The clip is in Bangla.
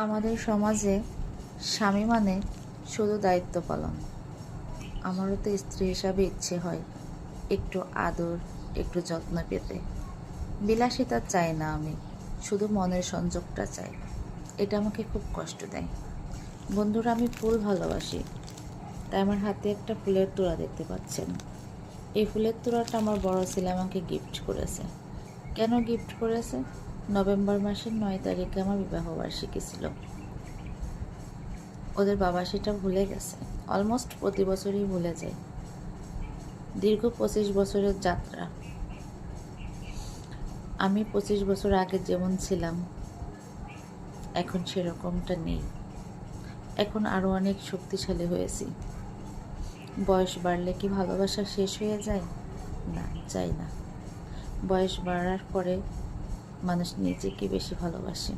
আমাদের সমাজে স্বামী মানে শুধু দায়িত্ব পালন। আমারও তো স্ত্রী হিসাবে ইচ্ছে হয় একটু আদর, একটু যত্ন পেতে। বিলাসিতা চাই না আমি, শুধু মনের সংযোগটা চাই। এটা আমাকে খুব কষ্ট দেয়। বন্ধুরা, আমি ফুল ভালোবাসি, তাই আমার হাতে একটা ফুলের তোড়া দেখতে পাচ্ছেন। এই ফুলের তোড়াটা আমার বড় ছেলে আমাকে গিফট করেছে। কেন গিফট করেছে? নভেম্বর মাসের 9 তারিখে আমার বিবাহবার্ষিকী ছিল। ওদের বাবা সেটা ভুলে গেছে। অলমোস্ট প্রতি বছরই ভুলে যায়। দীর্ঘ 25 বছরের যাত্রা। আমি 25 বছর আগে যেমন ছিলাম এখন সেরকমটা নেই। এখন আরও অনেক শক্তিশালী হয়েছি। বয়স বাড়লে কি ভালোবাসা শেষ হয়ে যায়? না, যায় না। বয়স বাড়ার পরে মানুষ নিজেকে বেশি ভালোবাসে।